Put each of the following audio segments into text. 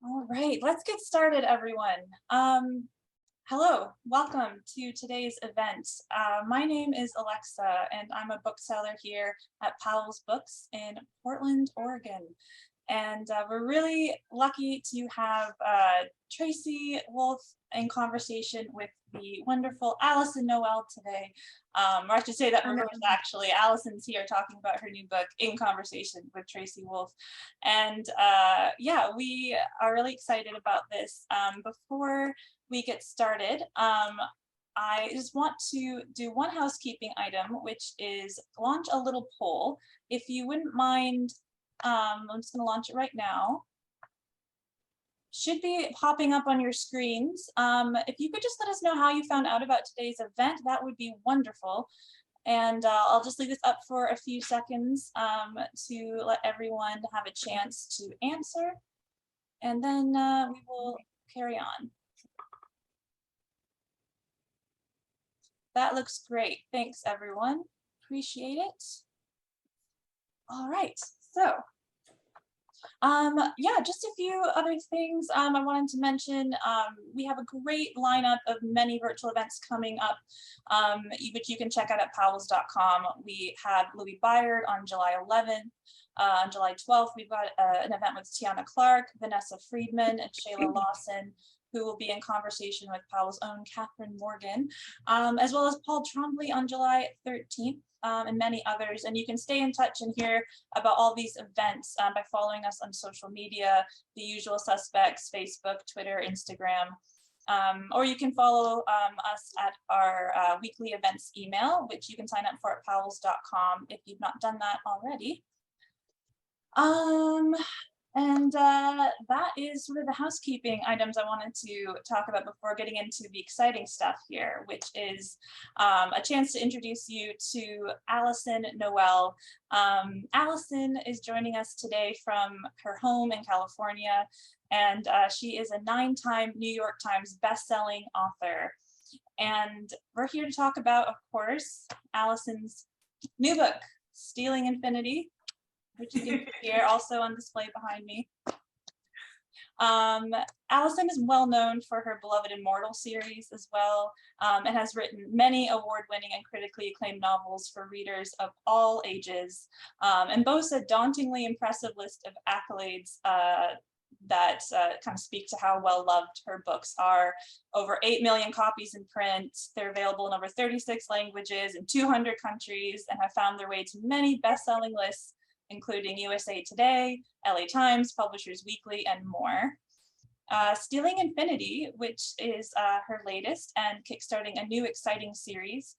All right, let's get started, everyone. Hello, welcome to today's event. My name is Alexa, and I'm a bookseller here at Powell's Books in Portland, Oregon. And we're really lucky to have Tracy Wolff in conversation with the wonderful Alyson Noe today. Or I should say that reverse, actually. Alyson's here talking about her new book in conversation with Tracy Wolff. And yeah, we are really excited about this. Before we get started, I just want to do one housekeeping item, which is launch a little poll. If you wouldn't mind, I'm just going to launch it right now. Should be popping up on your screens. If you could just let us know how you found out about today's event, that would be wonderful. And I'll just leave this up for a few seconds to let everyone have a chance to answer. And then we will carry on. That looks great. Thanks, everyone. Appreciate it. All right, so yeah, just a few other things I wanted to mention. We have a great lineup of many virtual events coming up, which you can check out at powells.com. We have Louis Byard on July 11th. On July 12th, we've got an event with Tiana Clark, Vanessa Friedman, and Shayla Lawson, who will be in conversation with Powell's own Catherine Morgan, as well as Paul Trombley on July 13th. And many others. And you can stay in touch and hear about all these events by following us on social media, the usual suspects, Facebook, Twitter, Instagram, or you can follow us at our weekly events email, which you can sign up for at powells.com if you've not done that already. And that is sort of the housekeeping items I wanted to talk about before getting into the exciting stuff here, which is a chance to introduce you to Alyson Noe. Alyson is joining us today from her home in California, and she is a 9-time New York Times bestselling author. And we're here to talk about, of course, Alyson's new book, Stealing Infinity, which you can hear also on display behind me. Alyson is well known for her beloved Immortal series as well, and has written many award-winning and critically acclaimed novels for readers of all ages, and boasts a dauntingly impressive list of accolades that kind of speak to how well loved her books are. Over 8 million copies in print. They're available in over 36 languages in 200 countries and have found their way to many best-selling lists, including USA Today, LA Times, Publishers Weekly, and more. Stealing Infinity, which is her latest and kickstarting a new exciting series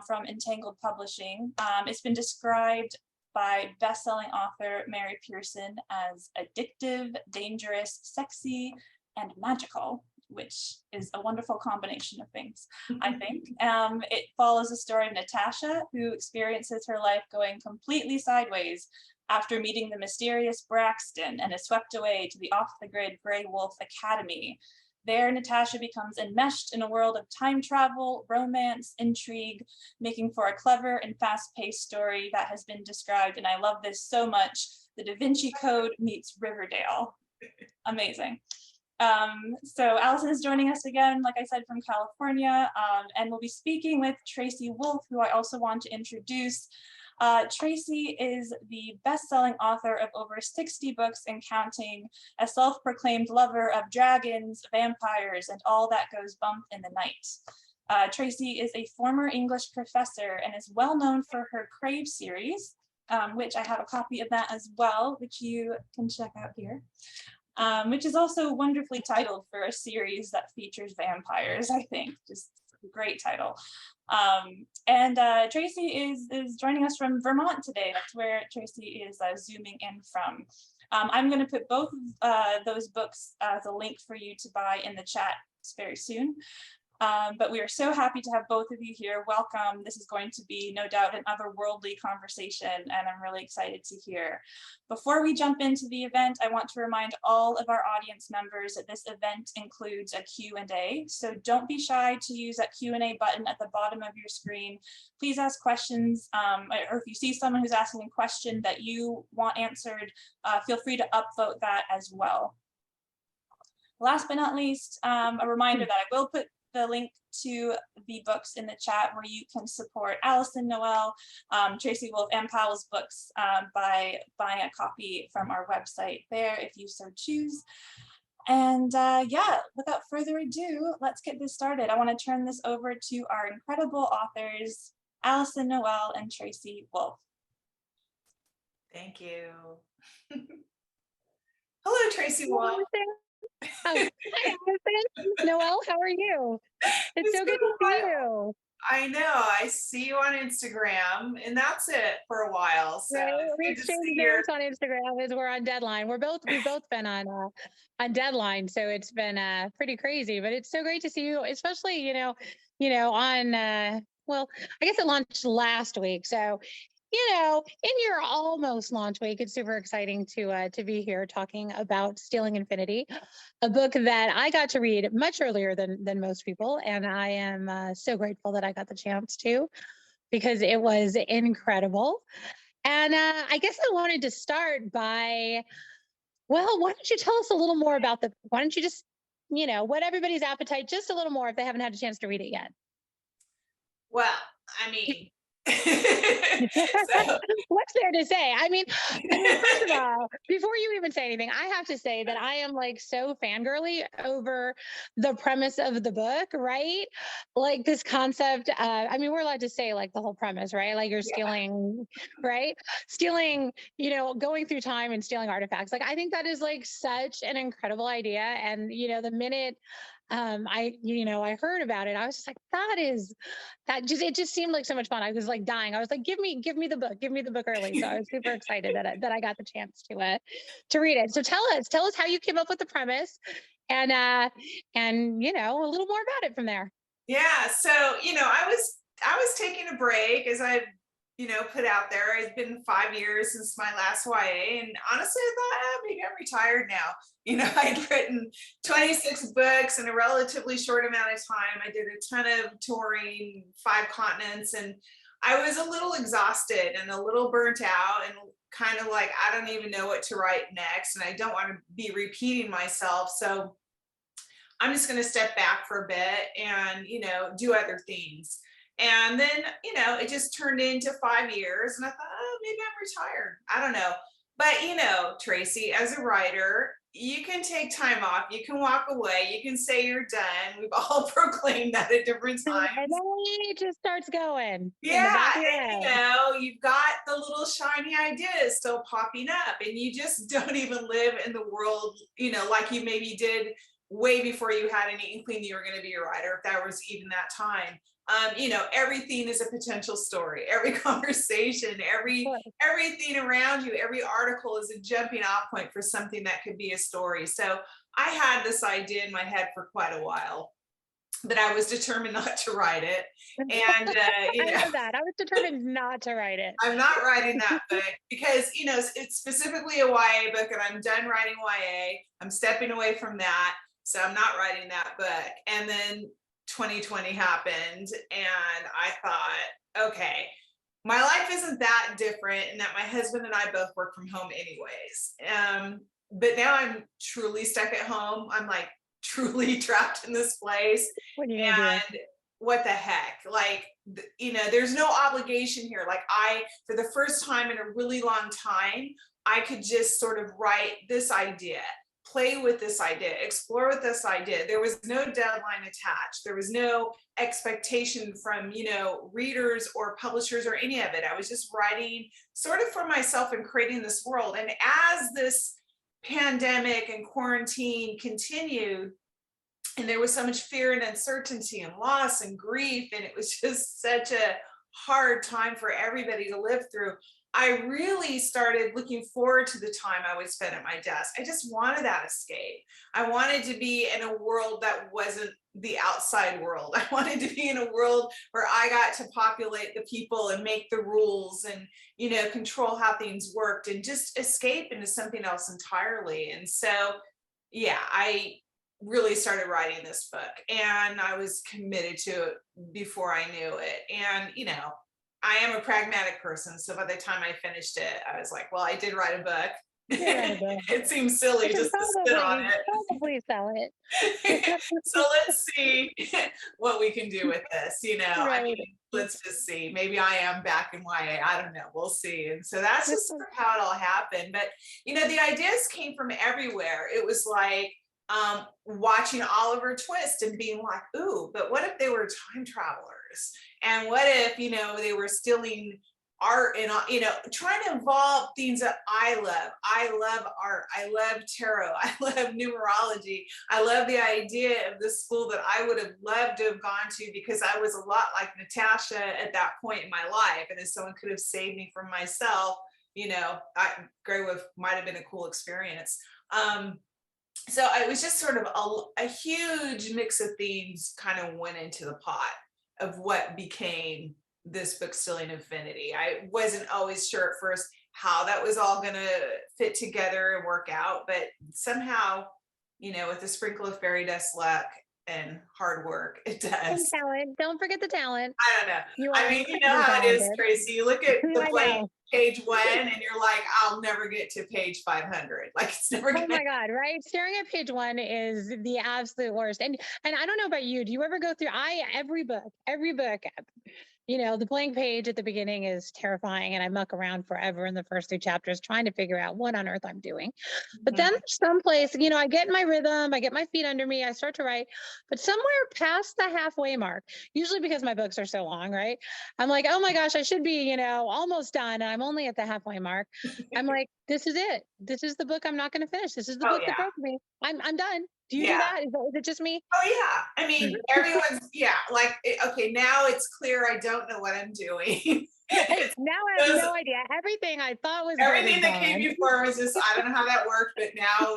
from Entangled Publishing. It's been described by best-selling author Mary Pearson as addictive, dangerous, sexy, and magical, which is a wonderful combination of things, I think. It follows the story of Natasha, who experiences her life going completely sideways after meeting the mysterious Braxton and is swept away to the off-the-grid Grey Wolf Academy. There, Natasha becomes enmeshed in a world of time travel, romance, intrigue, making for a clever and fast-paced story that has been described, and I love this so much, the Da Vinci Code meets Riverdale. Amazing. So Alyson is joining us again, like I said, from California, and we'll be speaking with Tracy Wolff, who I also want to introduce. Tracy is the best-selling author of over 60 books and counting, a self-proclaimed lover of dragons, vampires, and all that goes bump in the night. Tracy is a former English professor and is well known for her Crave series, which I have a copy of that as well, which you can check out here. Which is also wonderfully titled for a series that features vampires, I think. Just a great title. And Tracy is joining us from Vermont today. That's where Tracy is zooming in from. I'm going to put both of those books as a link for you to buy in the chat very soon. But we are so happy to have both of you here. Welcome. This is going to be, no doubt, an otherworldly conversation, and I'm really excited to hear. Before we jump into the event, I want to remind all of our audience members that this event includes a Q&A, so don't be shy to use that Q&A button at the bottom of your screen. Please ask questions, or if you see someone who's asking a question that you want answered, feel free to upvote that as well. last but not least, a reminder that I will put the link to the books in the chat where you can support Alyson Noe, Tracy Wolff, and Powell's books by buying a copy from our website there if you so choose. And yeah, without further ado, let's get this started. I want to turn this over to our incredible authors, Alyson Noe and Tracy Wolff. Thank you. Hello, Tracy Wolff. Oh, hi, Alyson. Noelle, how are you? It's so good to see you. I know. I see you on Instagram, and that's it for a while. So right? We exchange notes on Instagram as we're on deadline. We've both been on deadline, so it's been pretty crazy. But it's so great to see you, especially on well, I guess it launched last week, so. In your almost launch week, it's super exciting to be here talking about Stealing Infinity, a book that I got to read much earlier than most people, and I am so grateful that I got the chance to, because it was incredible. And I guess I wanted to start by, well, why don't you tell us a little more about why don't you just, what everybody's appetite, just a little more if they haven't had a chance to read it yet. Well, I mean, what's there to say? I mean, first of all, before you even say anything, I have to say that I am like so fangirly over the premise of the book, right? Like this concept. I mean, we're allowed to say like the whole premise, right? Like you're stealing, right? Stealing, going through time and stealing artifacts. Like I think that is like such an incredible idea. And the minute I heard about it, I was just like, it just seemed like so much fun. I was like dying. I was like, give me the book early. So I was super excited that I got the chance to read it. So tell us how you came up with the premise and a little more about it from there. Yeah. So, I was taking a break, as I've, put out there. It's been 5 years since my last YA. And honestly, I thought, maybe I'm retired now. I'd written 26 books in a relatively short amount of time. I did a ton of touring, 5 continents, and I was a little exhausted and a little burnt out and kind of like, I don't even know what to write next. And I don't want to be repeating myself. So I'm just going to step back for a bit and, do other things. And then, it just turned into 5 years, and I thought, maybe I'm retired. I don't know. But, Tracy, as a writer, you can take time off. You can walk away. You can say you're done. We've all proclaimed that at different times. And then it just starts going. Yeah. And, you've got the little shiny ideas still popping up, and you just don't even live in the world, like you maybe did way before you had any inkling you were going to be a writer, if that was even that time. Everything is a potential story. Every conversation, everything around you, every article is a jumping off point for something that could be a story. So I had this idea in my head for quite a while, but I was determined not to write it. And, I love that. I was determined not to write it. I'm not writing that book because, it's specifically a YA book, and I'm done writing YA. I'm stepping away from that. So I'm not writing that book. And then 2020 happened, and I thought, okay, my life isn't that different, and that my husband and I both work from home anyways. But now I'm truly stuck at home. I'm like truly trapped in this place. And what the heck? Like, there's no obligation here. Like for the first time in a really long time, I could just sort of write this idea, play with this idea, explore with this idea. There was no deadline attached. There was no expectation from, readers or publishers or any of it. I was just writing sort of for myself and creating this world. And as this pandemic and quarantine continued, and there was so much fear and uncertainty and loss and grief, and it was just such a hard time for everybody to live through, I really started looking forward to the time I would spend at my desk. I just wanted that escape. I wanted to be in a world that wasn't the outside world. I wanted to be in a world where I got to populate the people and make the rules and, control how things worked and just escape into something else entirely. And so, yeah, I really started writing this book, and I was committed to it before I knew it. And, I am a pragmatic person. So by the time I finished it, I was like, well, I did write a book. Theoretical. It seems silly I should just to sit on probably sell it. it. So let's see what we can do with this. I Right. mean, let's just see. Maybe I am back in YA. I don't know. We'll see. And so that's just sort of how it all happened. But the ideas came from everywhere. It was like watching Oliver Twist and being like, ooh, but what if they were time travelers? And what if, they were stealing art and, trying to involve things that I love. I love art. I love tarot. I love numerology. I love the idea of this school that I would have loved to have gone to, because I was a lot like Natasha at that point in my life. And if someone could have saved me from myself, Grey Wolf might have been a cool experience. So it was just sort of a huge mix of themes kind of went into the pot of what became this book, Stealing Infinity. I wasn't always sure at first how that was all going to fit together and work out, but somehow, with a sprinkle of fairy dust luck and hard work, it does. And talent. Don't forget the talent. I don't know. I mean, you know how it is, Tracy. You look at the blank page 1 and you're like, I'll never get to page 500. Like, it's never gonna. Oh my God, right? Staring at page 1 is the absolute worst. And I don't know about you. Do you ever go through every book, the blank page at the beginning is terrifying, and I muck around forever in the first 2 chapters trying to figure out what on earth I'm doing. But then there's someplace, I get in my rhythm, I get my feet under me, I start to write, but somewhere past the halfway mark, usually because my books are so long, right? I'm like, oh my gosh, I should be, almost done, and I'm only at the halfway mark. I'm like, this is it. This is the book I'm not going to finish. This is the book that broke me. I'm done. Do you do that? Is it just me? Oh yeah. I mean, everyone's like, okay, now it's clear I don't know what I'm doing. Now I have no idea. Everything I thought was everything that came before was just, I don't know how that worked, but now,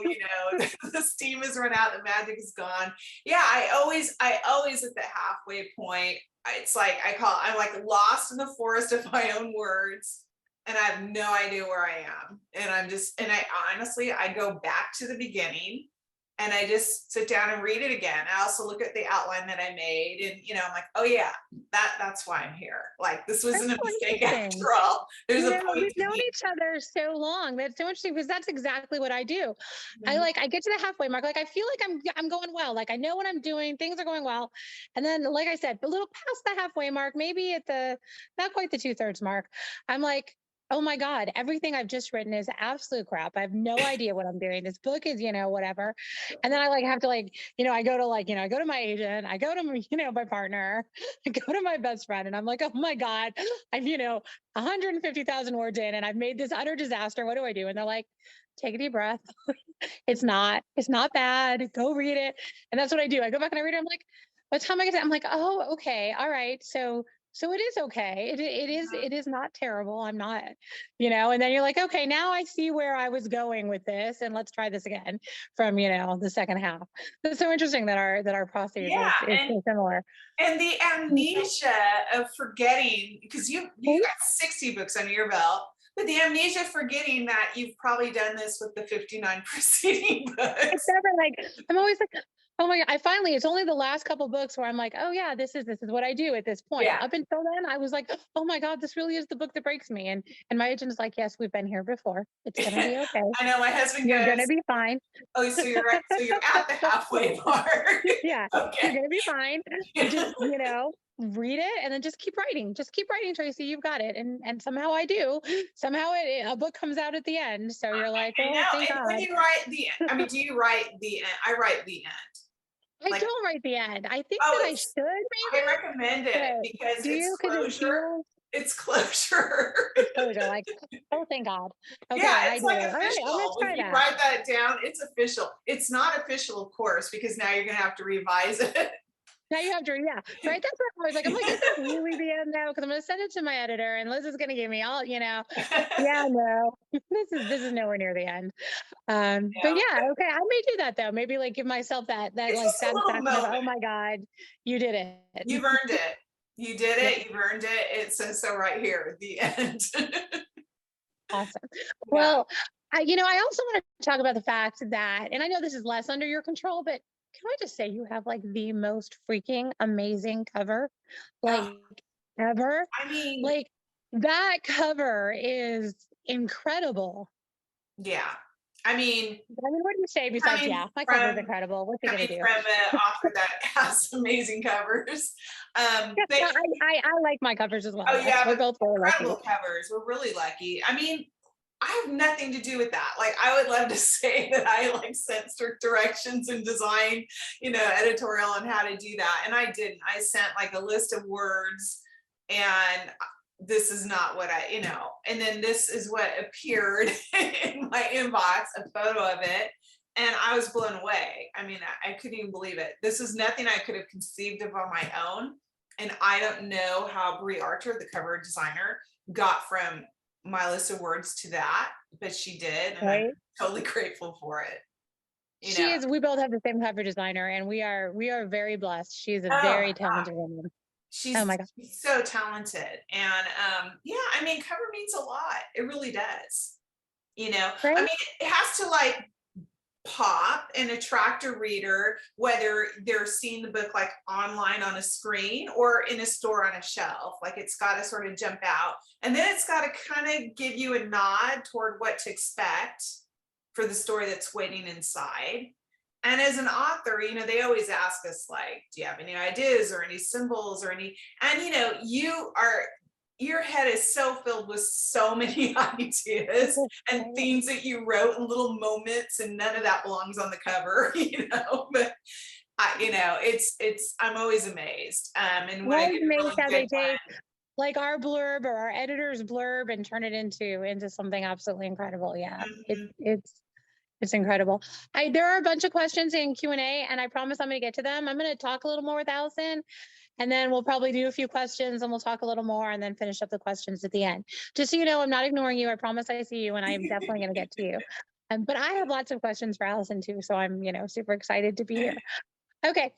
the steam has run out, the magic is gone. Yeah, I always at the halfway point, it's like I'm like lost in the forest of my own words. And I have no idea where I am. And I honestly go back to the beginning and I just sit down and read it again. I also look at the outline that I made and, I'm like, oh yeah, that's why I'm here. Like, this wasn't a mistake after all. There's a point. We've known each other so long. That's so interesting, because that's exactly what I do. I get to the halfway mark. Like, I feel like I'm going well. Like, I know what I'm doing. Things are going well. And then, like I said, a little past the halfway mark, maybe at not quite the 2/3 mark, I'm like, oh my God, everything I've just written is absolute crap. I have no idea what I'm doing. This book is, whatever. And then I have to I go to my agent, I go to, my partner, I go to my best friend, and I'm like, oh my God, I'm, 150,000 words in and I've made this utter disaster. What do I do? And they're like, take a deep breath. It's not bad. Go read it. And that's what I do. I go back and I read it. I'm like, by the time I get to, I'm like, oh, okay. All right. So it is okay. It is not terrible. I'm not, and then you're like, okay, now I see where I was going with this, and let's try this again from, the second half. It's so interesting that our process is so similar. And the amnesia of forgetting, because you got 60 books under your belt, but the amnesia of forgetting that you've probably done this with the 59 preceding books. It's never like, I'm always like, oh my God, it's only the last couple books where I'm like, oh yeah, this is what I do at this point. Yeah. Up until then, I was like, oh my God, this really is the book that breaks me. And my agent is like, yes, we've been here before. It's going to be okay. I know, my husband goes, you're going to be fine. Oh, so you're right. So you're at the halfway mark. Yeah, okay. You're going to be fine. You just, read it and then just keep writing. Just keep writing, Tracy. You've got it. And somehow I do. Somehow a book comes out at the end. So you're like, oh, thank God. When you write the end, do you write the end? I write the end. I don't write the end. I think that I should. Maybe. I recommend it because it's closure. It's closure. Closure, like, oh, thank God. Okay, yeah, it's like official. All right, I'm gonna try that. Write that down. It's official. It's not official, of course, because now you're gonna have to revise it. Now you have to, right? That's what I was like. I'm like, is this really the end now? Because I'm going to send it to my editor, and Liz is going to give me all, yeah, no, this is nowhere near the end. But yeah, okay, I may do that though. Maybe like give myself that like satisfaction of, oh my God, you did it. You've earned it. You did it. You've earned it. It says so right here at the end. Awesome. Well, I also want to talk about the fact that, and I know this is less under your control, but can I just say you have like the most freaking amazing cover, ever? I mean, like that cover is incredible. Yeah. I mean, what do you say besides, yeah, my cover's incredible. What's he gonna do? from an author that has amazing covers. But I like my covers as well. oh Yes, yeah, we're but both very lucky. incredible covers. We're really lucky. I mean, I have nothing to do with that. Like, I would love to say that I like sent strict directions and design, editorial on how to do that. And I didn't. I sent like a list of words, and this is not what and then this is what appeared in my inbox, a photo of it. And I was blown away. I mean, I couldn't even believe it. This is nothing I could have conceived of on my own. And I don't know how Brie Archer, the cover designer, got from my list of words to that, but she did. And I'm totally grateful for it. We both have the same cover designer, and we are very blessed. She's a very talented woman. She's so talented. And yeah, I mean, cover means a lot. It really does. I mean, it has to like pop and attract a reader, whether they're seeing the book like online on a screen or in a store on a shelf. Like, it's got to sort of jump out, and then it's got to kind of give you a nod toward what to expect for the story that's waiting inside. And as an author, they always ask us, like, do you have any ideas or any symbols or any, and your head is so filled with so many ideas and things that you wrote and little moments, and none of that belongs on the cover, but I'm always amazed. And when I get really how they take one, like our blurb or our editor's blurb and turn it into something absolutely incredible. Yeah. Mm-hmm. It's incredible. There are a bunch of questions in Q&A, and I promise I'm going to get to them. I'm going to talk a little more with Alyson, and then we'll probably do a few questions, and we'll talk a little more, and then finish up the questions at the end. Just so you know, I'm not ignoring you. I promise I see you, and I'm definitely going to get to you. But I have lots of questions for Alyson too, so I'm super excited to be here. Okay.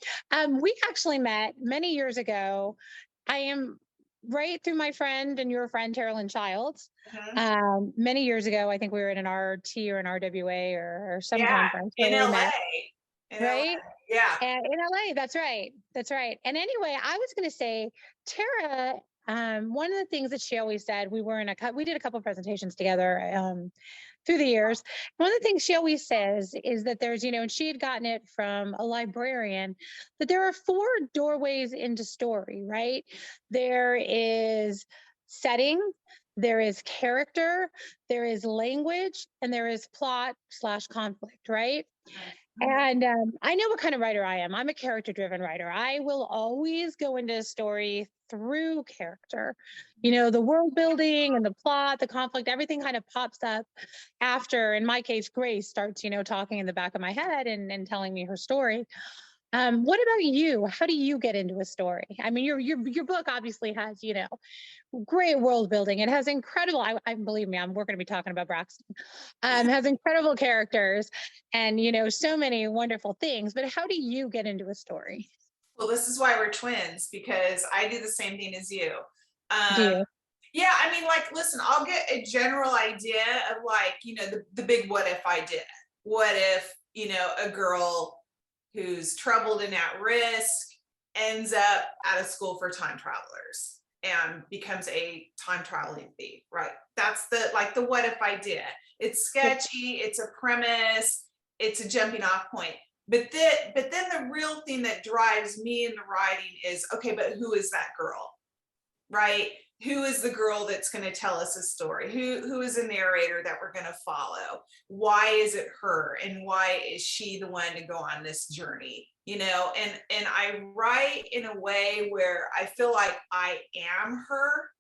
We actually met many years ago. I am right through my friend and your friend, Carolyn Childs. Mm-hmm. Many years ago, I think we were in an RT or an RWA or some conference. In LA. Right? LA. Yeah. And in LA, that's right. And anyway, I was going to say, Tara, one of the things that she always said, we did a couple of presentations together through the years. One of the things she always says is that there's, and she had gotten it from a librarian, that there are 4 doorways into story, right? There is setting, there is character, there is language, and there is plot/conflict, right? And I know what kind of writer I am. I'm a character-driven writer. I will always go into a story through character. The world building and the plot, the conflict, everything kind of pops up after, in my case, Grace starts, talking in the back of my head and telling me her story. What about you? How do you get into a story? I mean, your book obviously has, great world building. It has incredible, I believe me, we're going to be talking about Braxton, has incredible characters and, so many wonderful things, but how do you get into a story? Well, this is why we're twins, because I do the same thing as you. Do you? Yeah, I mean, like, listen, I'll get a general idea of like, the big what if I did. What if, a girl who's troubled and at risk ends up at a school for time travelers and becomes a time traveling thief, right? That's the what if I did. It's sketchy, it's a premise, it's a jumping off point. But then the real thing that drives me in the writing is, okay, but who is that girl, right? Who is the girl that's going to tell us a story? Who is a narrator that we're going to follow? Why is it her? And why is she the one to go on this journey? And I write in a way where I feel like I am her,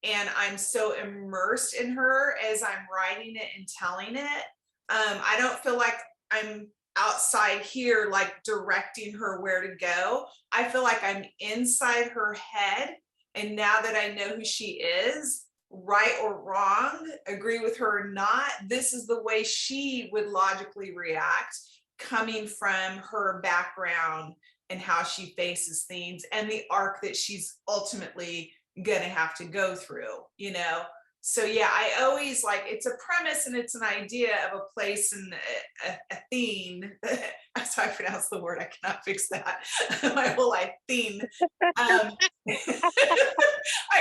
and I'm so immersed in her as I'm writing it and telling it. I don't feel like I'm outside here, like directing her where to go. I feel like I'm inside her head. And now that I know who she is, right or wrong, agree with her or not, this is the way she would logically react, coming from her background and how she faces things and the arc that she's ultimately gonna have to go through, So yeah, I always it's a premise and it's an idea of a place and a theme. That's how I pronounce the word. I cannot fix that. My whole life, theme. I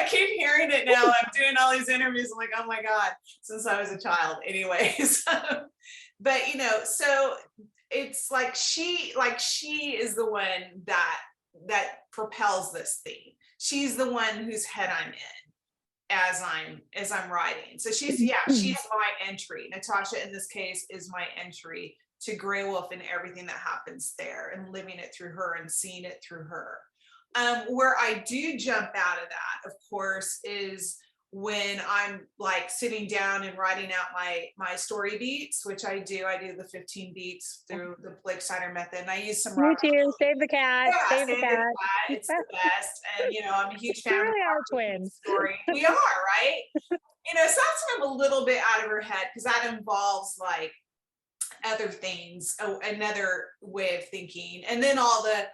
keep hearing it now. I'm doing all these interviews. I'm like, oh my God, since I was a child. Anyways, but so it's like she is the one that propels this thing. She's the one whose head I'm in as I'm writing. So she's my entry. Natasha in this case is my entry to Grey Wolf and everything that happens there, and living it through her and seeing it through her. Where I do jump out of that, of course, is when I'm like sitting down and writing out my story beats, which I do the 15 beats through the Blake Steiner method. And I use some Me too. Save the cat. yeah, Save the cat. It's the best. And I'm a huge fan We of really are Robert twins. story. We are, right? So that's when I'm a little bit out of her head, because that involves like other things, another way of thinking, and then all the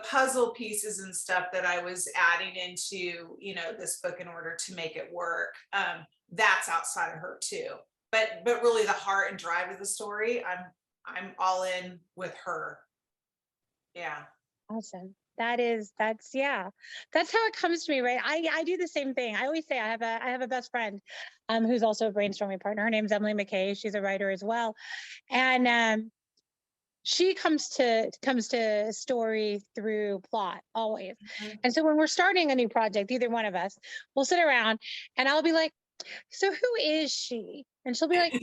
puzzle pieces and stuff that I was adding into this book in order to make it work. That's outside of her too, but really the heart and drive of the story, I'm all in with her. Yeah. Awesome. That's how it comes to me, right? I do the same thing. I always say I have a best friend who's also a brainstorming partner. Her name's Emily McKay. She's a writer as well. And she comes to story through plot always. Mm-hmm. And so when we're starting a new project, either one of us, we'll sit around and I'll be like, so who is she? And she'll be like,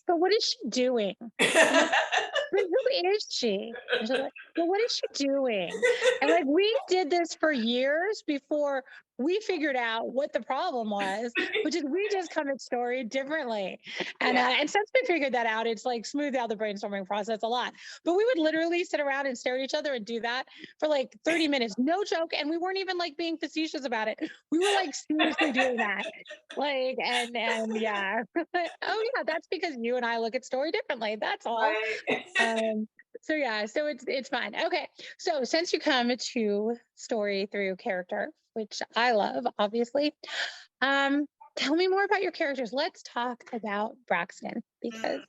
but what is she doing? I'm like, but who is she? And she'll be like, well, what is she doing? And like, we did this for years before we figured out what the problem was, which is we just come at story differently. And and since we figured that out, it's like smoothed out the brainstorming process a lot. But we would literally sit around and stare at each other and do that for like 30 minutes, no joke. And we weren't even like being facetious about it. We were like seriously doing that. Like, and yeah. Oh yeah, that's because you and I look at story differently. That's all. Right. So it's fine. Okay. So since you come to story through character, which I love, obviously, tell me more about your characters. Let's talk about Braxton, because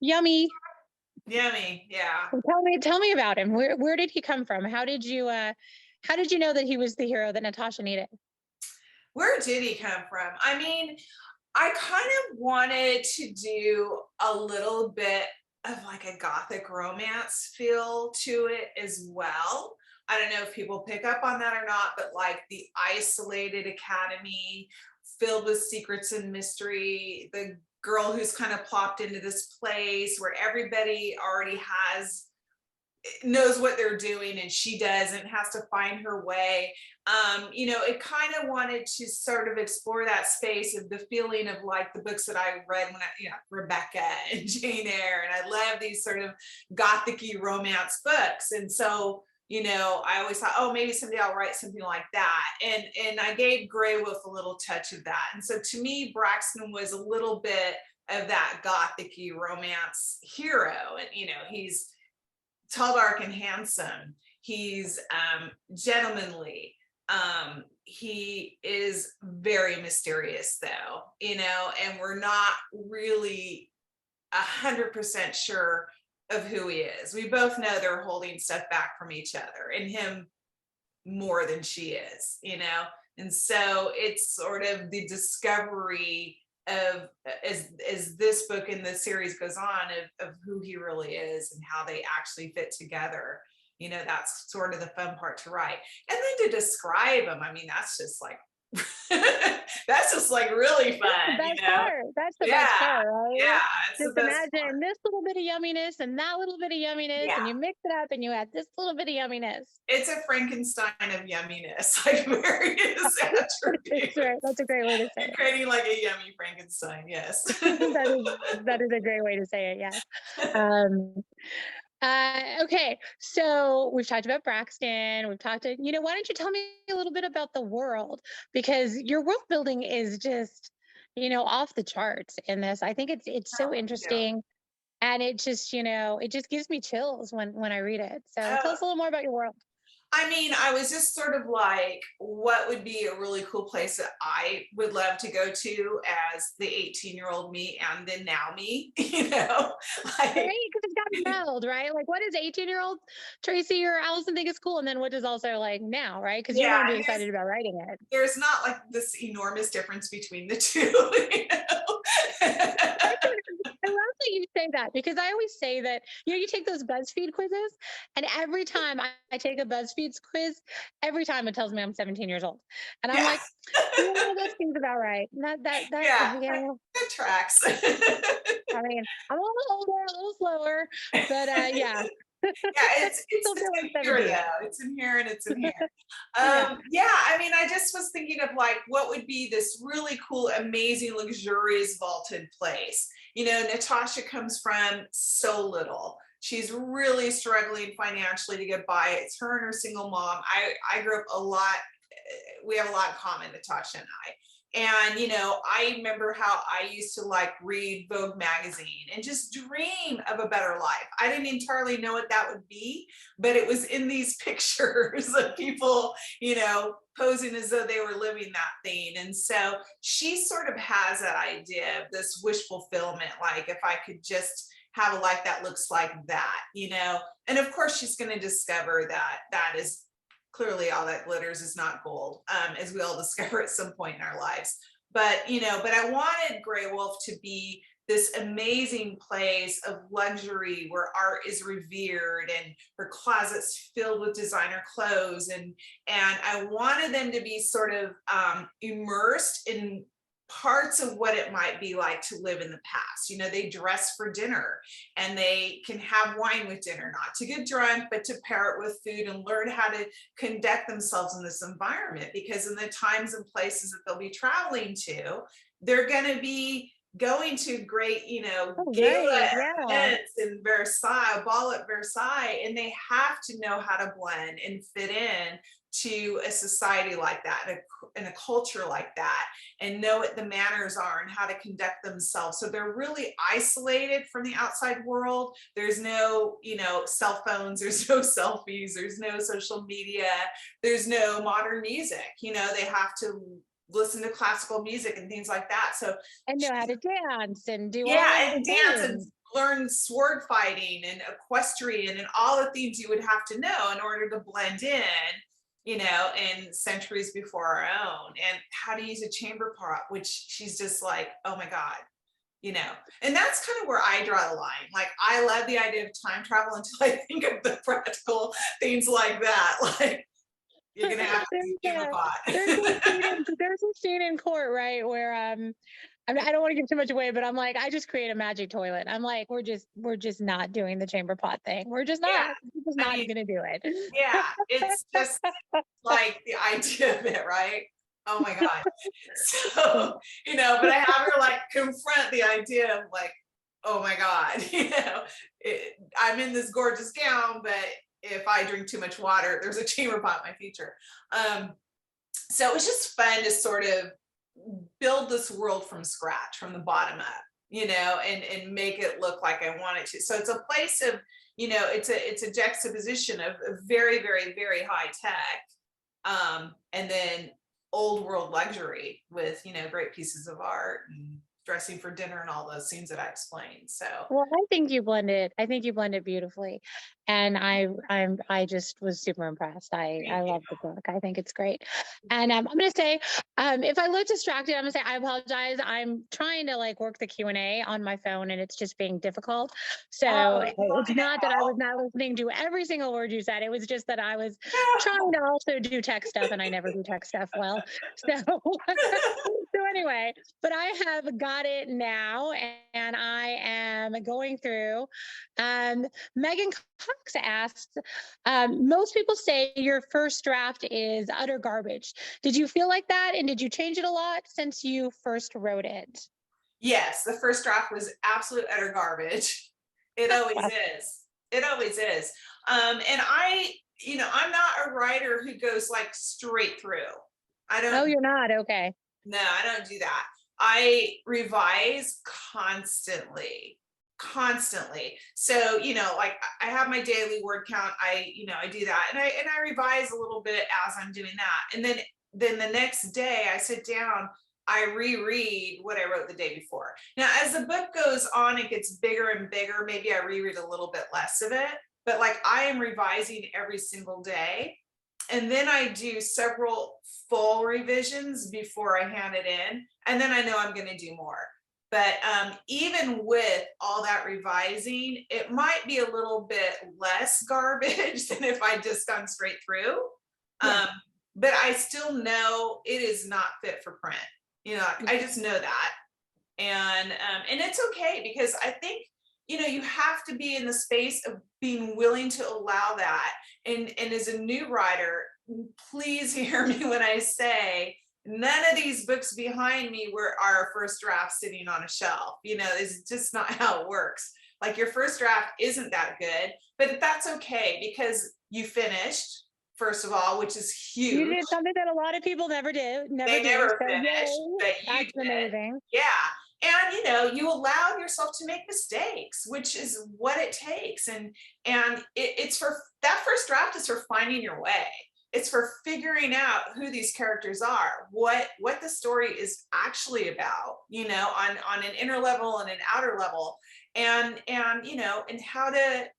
yummy. Yeah. Tell me about him. Where did he come from? How did you know that he was the hero that Natasha needed? Where did he come from? I mean, I kind of wanted to do a little bit of like a gothic romance feel to it as well. I don't know if people pick up on that or not, but like the isolated academy filled with secrets and mystery, the girl who's kind of plopped into this place where everybody already knows what they're doing and she doesn't, has to find her way. It kind of wanted to sort of explore that space of the feeling of like the books that I read when Rebecca and Jane Eyre, and I love these sort of gothic-y romance books. And so, I always thought, oh, maybe someday I'll write something like that. And I gave Grey Wolf a little touch of that. And so to me, Braxton was a little bit of that gothic-y romance hero. And, he's tall, dark, and handsome. He's gentlemanly. He is very mysterious though, and we're not really 100% sure of who he is. We both know they're holding stuff back from each other, and him more than she is, and so it's sort of the discovery of as this book in the series goes on of who he really is and how they actually fit together. That's sort of the fun part to write. And then to describe him, I mean, that's just like that's just like really fun. That's the best part. That's the best part, right? Yeah. Just imagine this little bit of yumminess and that little bit of yumminess, and you mix it up and you add this little bit of yumminess. It's a Frankenstein of yumminess, like various attributes. That's right. That's a great way to say it. Creating like a yummy Frankenstein, yes. that is a great way to say it, yes. Okay, so we've talked about Braxton. We've talked to, why don't you tell me a little bit about the world? Because your world building is just, off the charts in this. I think it's so interesting. And it just, it just gives me chills when I read it. So tell us a little more about your world. I mean, I was just sort of like, what would be a really cool place that I would love to go to as the 18-year-old me and then now me, like, right? Because it's got meld, right? Like, what does 18-year-old Tracy or Alyson think is cool, and then what does also like now, right? Because you're going to be excited about writing it. There's not like this enormous difference between the two, I love that you say that because I always say that, you take those BuzzFeed quizzes, and every time I take a BuzzFeed quiz, every time it tells me I'm 17 years old. And I'm Yeah. like, that seems about right. Yeah, Yeah, that tracks. I mean, I'm a little older, a little slower, but yeah, Yeah, it's still feel like in here 17. though. It's in here and it's in here. Yeah. Yeah, I mean, I just was thinking of like what would be this really cool, amazing, luxurious vaulted place. Natasha comes from so little. She's really struggling financially to get by. It's her and her single mom. I grew up a lot. We have a lot in common, Natasha and I. And, I remember how I used to like read Vogue magazine and just dream of a better life. I didn't entirely know what that would be, but it was in these pictures of people, posing as though they were living that thing. And so she sort of has that idea of this wish fulfillment, like if I could just have a life that looks like that, and of course she's going to discover that that is clearly all that glitters is not gold, as we all discover at some point in our lives. But I wanted Grey Wolf to be this amazing place of luxury where art is revered and her closets filled with designer clothes, and I wanted them to be sort of immersed in parts of what it might be like to live in the past. They dress for dinner and they can have wine with dinner, not to get drunk, but to pair it with food and learn how to conduct themselves in this environment. Because in the times and places that they'll be traveling to, they're going to be going to great, gala Right. Yeah. events in Versailles, a ball at Versailles, and they have to know how to blend and fit in to a society like that and a culture like that, and know what the manners are and how to conduct themselves. So they're really isolated from the outside world. There's no, cell phones, there's no selfies, there's no social media, there's no modern music. They have to listen to classical music and things like that. So And know how to dance and do yeah, all and the dance and things. learn sword fighting and equestrian and all the things you would have to know in order to blend in, in centuries before our own, and how to use a chamber pot, which she's just like, oh my God, and that's kind of where I draw the line. Like, I love the idea of time travel until I think of the practical things like that. Like, you're going to have to use a chamber pot. There's a scene in court, right, where I don't want to give too much away, but I'm like, I just create a magic toilet. I'm like, we're just not doing the chamber pot thing. We're just Yeah, not. We're just not gonna do it. yeah, it's just like the idea of it, right? Oh my God. So, but I have her like confront the idea of like, oh my God, I'm in this gorgeous gown, but if I drink too much water, there's a chamber pot in my future. So it was just fun to sort of build this world from scratch, from the bottom up, and make it look like I want it to. So it's a place of, it's a juxtaposition of very, very, very high tech, and then old world luxury with, great pieces of art and dressing for dinner and all those scenes that I explained. So Well, I think you blended. I think you blended beautifully, and I just was super impressed. I love the book. I think it's great, and I'm gonna say, if I look distracted, I'm gonna say I apologize. I'm trying to like work the Q&A on my phone, and it's just being difficult. So it's not that I was not listening to every single word you said. It was just that I was trying to also do tech stuff, and I never do tech stuff well. So so anyway, but I have got it now, and I am going through. Megan Cox asks, most people say your first draft is utter garbage. Did you feel like that? And did you change it a lot since you first wrote it? yes, the first draft was absolute utter garbage. It always is. It always is. And I'm not a writer who goes like straight through. I don't. Oh, you're not? Okay. No, I don't do that. I revise constantly, constantly. So, like I have my daily word count. I do that, and I revise a little bit as I'm doing that. And then the next day I sit down, I reread what I wrote the day before. Now, as the book goes on, it gets bigger and bigger. Maybe I reread a little bit less of it, but like I am revising every single day. And then I do several full revisions before I hand it in. And then I know I'm going to do more. But even with all that revising, it might be a little bit less garbage than if I just gone straight through. Yeah. But I still know it is not fit for print. You know, I just know that. And it's okay, because I think, you know, you have to be in the space of being willing to allow that. And as a new writer, please hear me when I say, none of these books behind me were our first draft sitting on a shelf. You know, it's just not how it works. Like, your first draft isn't that good, but that's okay, because you finished, first of all, which is huge. You did something that a lot of people never do. They never So finish, yay, but you that's did. amazing. Yeah. And, you know, you allow yourself to make mistakes, which is what it takes. And it's for that first draft is for finding your way. It's for figuring out who these characters are, what the story is actually about, you know, on an inner level and an outer level, and you know, and how to,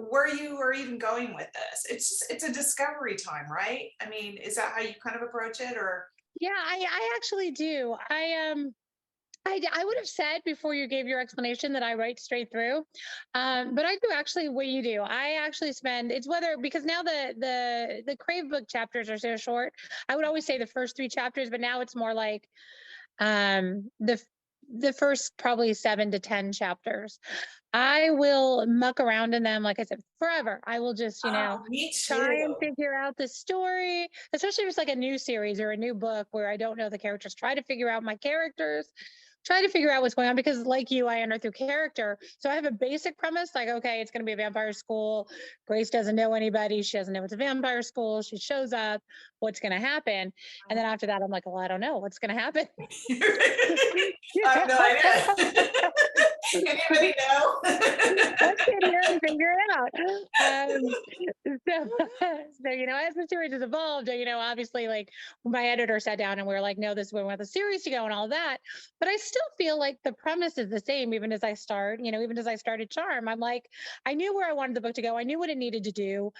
where you are even going with this. It's a discovery time, right? I mean, is that how you kind of approach it? Or Yeah, I actually do. I would have said before you gave your explanation that I write straight through, but I do actually what you do. I actually spend, it's whether, because now the Crave book chapters are so short. I would always say the first 3 chapters, but now it's more like the first probably 7 to 10 chapters. I will muck around in them, like I said, forever. I will just, you know, me try and too. figure out the story, especially if it's like a new series or a new book where I don't know the characters. Try to figure out my characters, try to figure out what's going on, because like you, I enter through character. So I have a basic premise, like, okay, it's going to be a vampire school. Grace doesn't know anybody. She doesn't know it's a vampire school. She shows up. What's going to happen? And then after that, I'm like, well, I don't know what's going to happen. I have no idea. Anybody know? Let's sit here and figure it out. So, you know, as the series has evolved, you know, obviously, like, my editor sat down and we were like, no, this is where we want the series to go and all that. But I still feel like the premise is the same, even as I start, you know, even as I started Charm. I'm like, I knew where I wanted the book to go. I knew what it needed to do.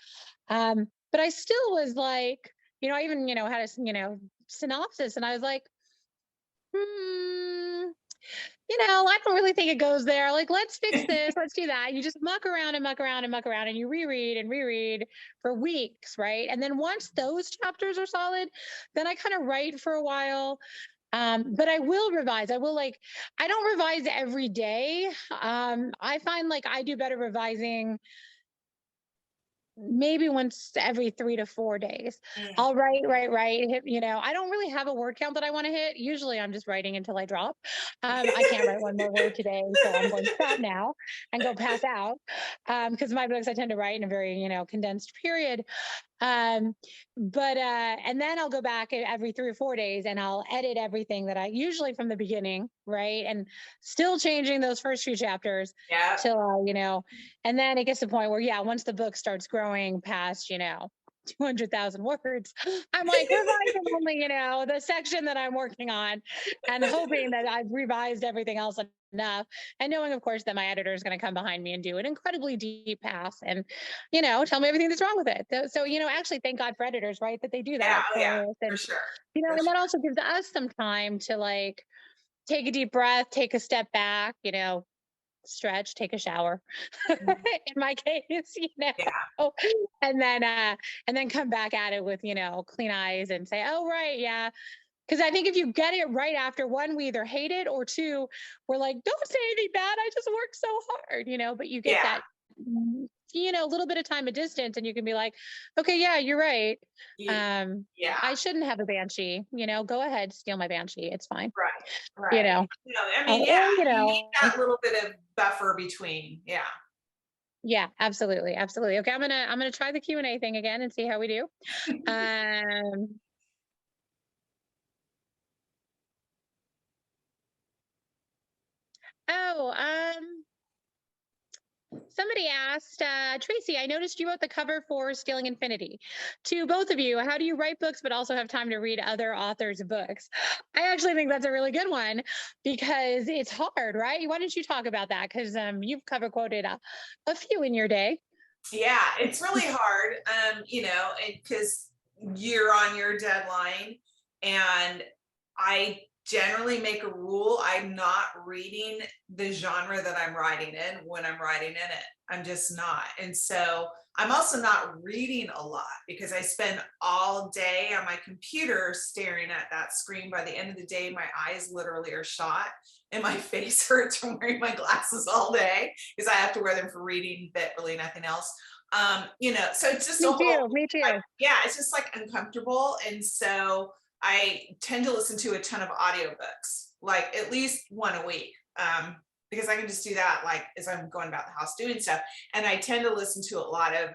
But I still was like, you know, I even, you know, had a, you know, synopsis, and I was like, you know, I don't really think it goes there. Like, let's fix this. Let's do that. You just muck around and muck around and muck around, and you reread and reread for weeks, right? And then once those chapters are solid, then I kind of write for a while. But I will revise. I will, like, I don't revise every day. I find like I do better revising maybe once every 3 to 4 days. I'll write, hit, you know, I don't really have a word count that I want to hit. Usually I'm just writing until I drop. I can't write one more word today, so I'm going to stop now and go pass out. Because my books, I tend to write in a very, you know, condensed period. And then I'll go back every 3 or 4 days and I'll edit everything that I usually from the beginning, right? And still changing those first few chapters till, you know, and then it gets to the point where, yeah, once the book starts growing past, you know, 200,000 words, I'm like revising only, you know, the section that I'm working on, and hoping that I've revised everything else enough, and knowing, of course, that my editor is going to come behind me and do an incredibly deep pass and, you know, tell me everything that's wrong with it. So, you know, actually thank God for editors, right, that they do that for us. And, for sure. you know, For and sure. that also gives us some time to, like, take a deep breath, take a step back, you know, stretch, take a shower, in my case, you know, and then come back at it with, you know, clean eyes and say, oh, right, yeah. Because I think if you get it right after, one, we either hate it, or two, we're like, don't say anything bad. I just worked so hard, you know, but you get that, you know, a little bit of time, a distance, and you can be like, okay, yeah, you're right. I shouldn't have a banshee, you know, go ahead, steal my banshee. It's fine. Right. You know, I mean, you know, you need that little bit of buffer between. Yeah, absolutely. Absolutely. Okay. I'm going to try the Q&A thing again and see how we do. Somebody asked, Tracy, I noticed you wrote the cover for Stealing Infinity. To both of you, how do you write books but also have time to read other authors' books? I actually think that's a really good one, because it's hard, right? Why don't you talk about that? Because you've cover quoted a few in your day. Yeah, it's really hard, you know, because you're on your deadline, and I generally make a rule. I'm not reading the genre that I'm writing in when I'm writing in it. I'm just not. And so I'm also not reading a lot because I spend all day on my computer staring at that screen. By the end of the day, my eyes literally are shot and my face hurts from wearing my glasses all day because I have to wear them for reading, but really nothing else. So it's just a whole, Me too. yeah, it's just like uncomfortable. And so I tend to listen to a ton of audiobooks, like at least one a week. Because I can just do that like as I'm going about the house doing stuff. And I tend to listen to a lot of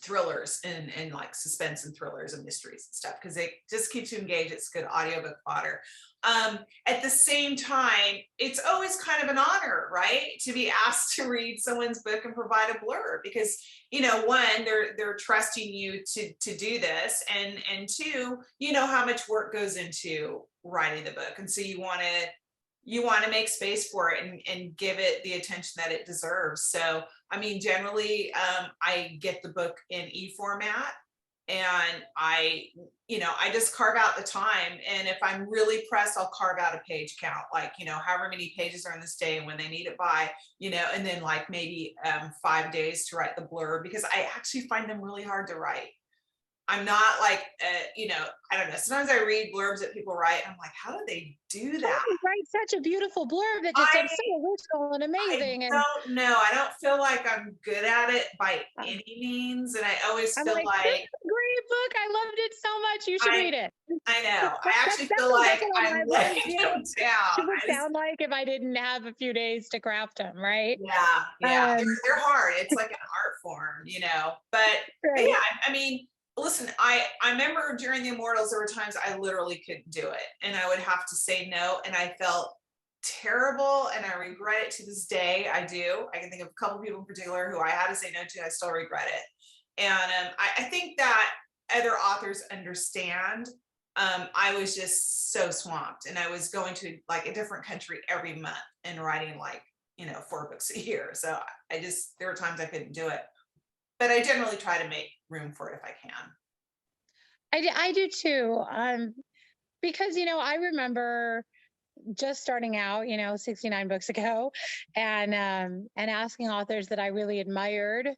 thrillers and like suspense and thrillers and mysteries and stuff because it just keeps you engaged. It's good audiobook fodder. At the same time, it's always kind of an honor, right, to be asked to read someone's book and provide a blurb because one, they're trusting you to do this, and two, how much work goes into writing the book, and so you want to make space for it and give it the attention that it deserves. So, I mean, generally, I get the book in e-format and I just carve out the time. And if I'm really pressed, I'll carve out a page count, like, however many pages are in this day and when they need it by, and then like maybe 5 days to write the blurb because I actually find them really hard to write. I'm not like, I don't know. Sometimes I read blurbs that people write. I'm like, how do they do that? You write such a beautiful blurb that just sounds so original and amazing. I don't know. I don't feel like I'm good at it by any means. And I always I'm feel like, like this is a great book. I loved it so much. You should read it. I know. I actually That's feel like exactly what I'm my letting books, them down. would sound like if I didn't have a few days to craft them, right? Yeah. They're hard. It's like an art form, but Right. yeah, I mean, listen, I remember during the Immortals, there were times I literally couldn't do it and I would have to say no. And I felt terrible and I regret it to this day. I do. I can think of a couple people in particular who I had to say no to. I still regret it. And I think that other authors understand. I was just so swamped and I was going to like a different country every month and writing like, 4 books a year. So there were times I couldn't do it, but I generally try to make room for it if I can. I do too. Because, I remember just starting out, 69 books ago and asking authors that I really admired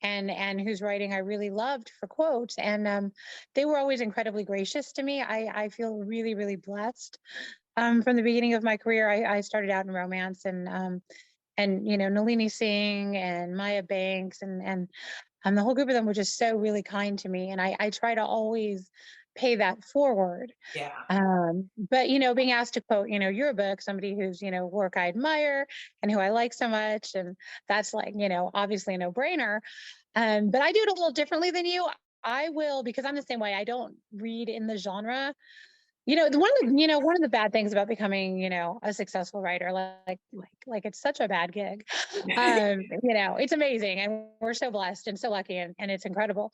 and whose writing I really loved for quotes. And they were always incredibly gracious to me. I feel really, really blessed. From the beginning of my career, I started out in romance and Nalini Singh and Maya Banks and the whole group of them were just so really kind to me. And I try to always pay that forward. Yeah. But being asked to quote, your book, somebody whose, work I admire and who I like so much. And that's like, obviously a no-brainer. But I do it a little differently than you. I will, because I'm the same way. I don't read in the genre. One of the bad things about becoming, a successful writer, like it's such a bad gig. It's amazing and we're so blessed and so lucky and it's incredible.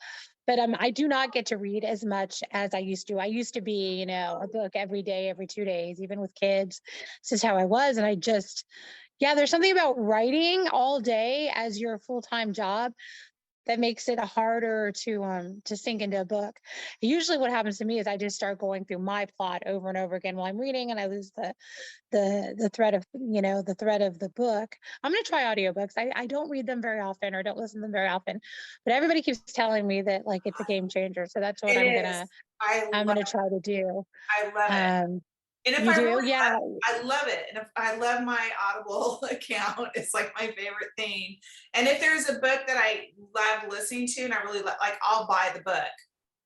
But I do not get to read as much as I used to. I used to be, a book every day, every 2 days, even with kids. This is how I was. And there's something about writing all day as your full-time job that makes it harder to sink into a book. Usually what happens to me is I just start going through my plot over and over again while I'm reading and I lose the thread of the book. I'm going to try audiobooks. I don't read them very often or don't listen to them very often, but everybody keeps telling me that like it's a game changer. So that's what I'm gonna try to do. I love it. And if You I do? really, Yeah. I love it. And if I love my Audible account, it's like my favorite thing. And if there's a book that I love listening to and I really like, I'll buy the book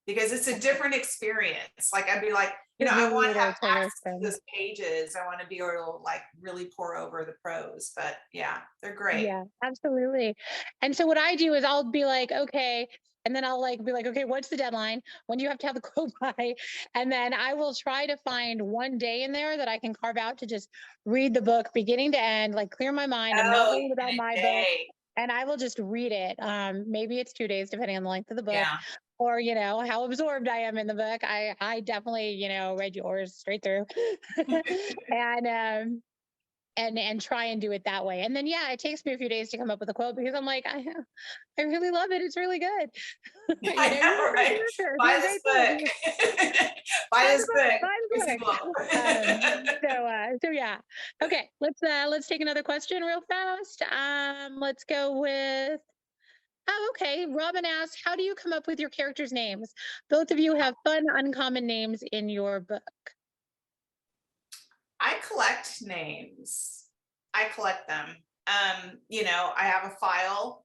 because it's a different experience. Like I'd be like, I want to have access to those pages. I want to be able to like really pour over the prose. But yeah, they're great. Yeah, absolutely. And so what I do is I'll be like, okay. And then I'll like be like, okay, what's the deadline? When do you have to have the quote by? And then I will try to find one day in there that I can carve out to just read the book beginning to end, like clear my mind. I'm not worried about my book. And I will just read it. Maybe it's 2 days, depending on the length of the book. Yeah. Or, how absorbed I am in the book. I definitely, read yours straight through. And and try and do it that way. And then, yeah, it takes me a few days to come up with a quote because I'm like, I really love it. It's really good. You know, I you're know, a great right? director, Buy doing this great things. book. Buy Buy this the book, book. buy the Tracy book. So yeah. Okay, let's take another question real fast. Let's go with, oh, okay. Robin asks, how do you come up with your characters' names? Both of you have fun, uncommon names in your book. I collect names. I collect them. You know, I have a file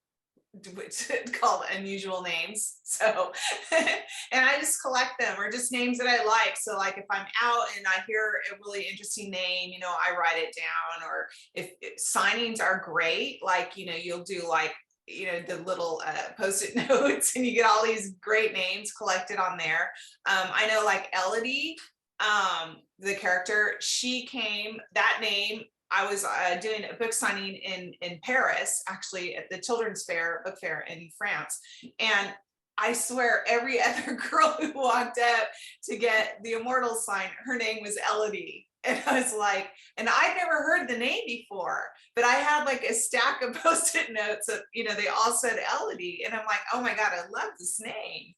which called unusual names. So, and I just collect them, or just names that I like. So like if I'm out and I hear a really interesting name, you know, I write it down. Or if signings are great, like, you know, you'll do like, you know, the little post-it notes, and you get all these great names collected on there. I know like Elodie, the character, she came, that name, I was doing a book signing in Paris, actually at the children's fair, book fair in France. And I swear every other girl who walked up to get the Immortals sign, her name was Elodie. And I was like, and I'd never heard the name before, but I had like a stack of post-it notes of, you know, they all said Elodie. And I'm like, oh my God, I love this name.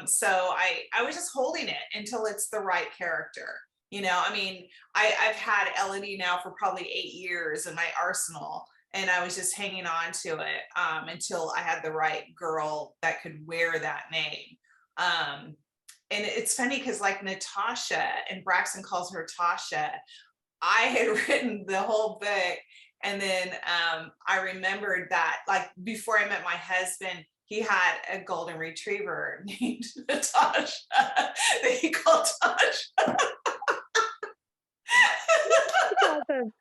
So I was just holding it until it's the right character. You know, I mean, I've had Elodie now for probably 8 years in my arsenal, and I was just hanging on to it until I had the right girl that could wear that name. And it's funny because like Natasha, and Braxton calls her Tasha, I had written the whole book, and then I remembered that like before I met my husband, he had a golden retriever named Natasha that he called Tasha. That's awesome.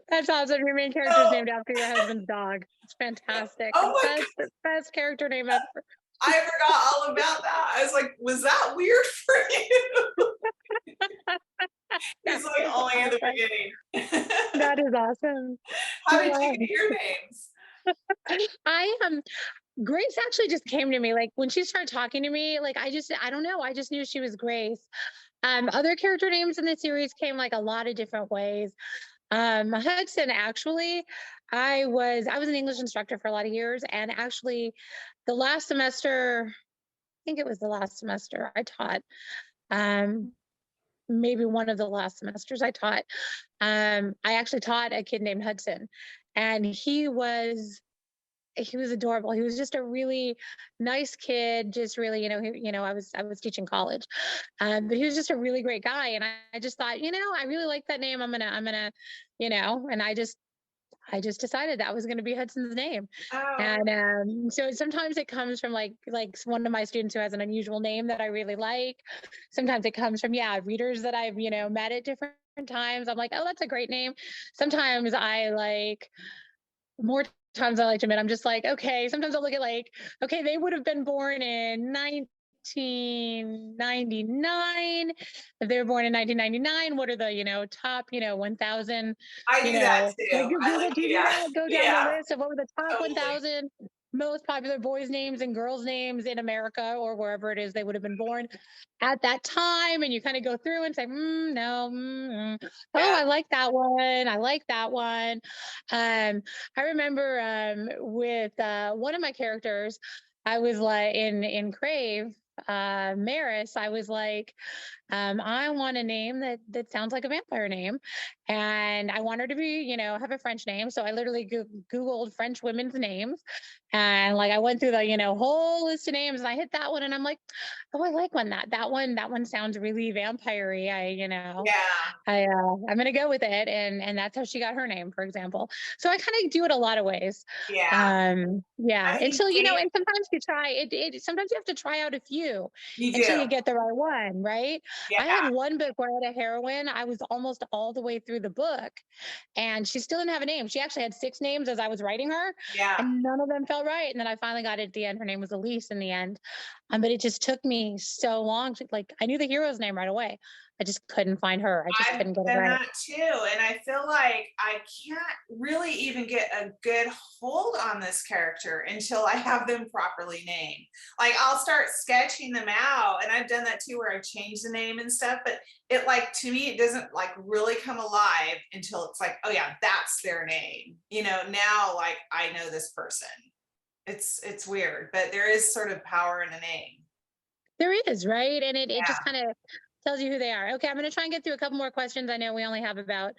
That's awesome. Your main character is named after your husband's dog. It's fantastic. Oh my God. Best character name ever. I forgot all about that. I was like, was that weird for you? It's like only in the beginning. That is awesome. How did you get your names? I Grace actually just came to me like when she started talking to me. Like I don't know. I just knew she was Grace. Other character names in the series came like a lot of different ways. Hudson, actually, I was an English instructor for a lot of years, and actually, the last semester, I think it was the last semester I taught. Maybe one of the last semesters I taught. I actually taught a kid named Hudson, and he was adorable. He was just a really nice kid, just really, I was teaching college, but he was just a really great guy. And I just thought, I really like that name. I'm gonna, and I just decided that was going to be Hudson's name. Oh. And so sometimes it comes from like one of my students who has an unusual name that I really like. Sometimes it comes from, readers that I've, met at different times. I'm like, oh, that's a great name. Sometimes more times I like to admit, I'm just like, okay, sometimes I'll look at like, okay, they would have been born in 1999. If they were born in 1999, what are the, top, 1,000, I do that like too. Google, do you do that? Go down the list of what were the top Totally. 1,000 most popular boys' names and girls' names in America or wherever it is they would have been born at that time. And you kind of go through and say, no, oh, I like that one. I like that one. I remember with one of my characters, I was like in Crave, Maris, I was like, I want a name that sounds like a vampire name. And I want her to be, have a French name. So I literally Googled French women's names. And like I went through the, whole list of names, and I hit that one, and I'm like, oh, I like that one sounds really vampire-y. I'm gonna go with it. And that's how she got her name, for example. So I kind of do it a lot of ways. Yeah. Until, and sometimes you try it, sometimes you have to try out a few until you get the right one, right? Yeah. I had one book where I had a heroine. I was almost all the way through the book, and she still didn't have a name. She actually had 6 names as I was writing her, and none of them felt right. And then I finally got it at the end. Her name was Elise in the end. But it just took me so long. Like I knew the hero's name right away. I just couldn't find her. I just I've couldn't get it done right. that too. And I feel like I can't really even get a good hold on this character until I have them properly named. Like I'll start sketching them out, and I've done that too where I've changed the name and stuff, but it like to me, it doesn't like really come alive until it's like, oh yeah, that's their name. You know, now like I know this person. It's weird, but there is sort of power in a name. There is, right? And it Yeah. just kind of tells you who they are. Okay, I'm going to try and get through a couple more questions. I know we only have about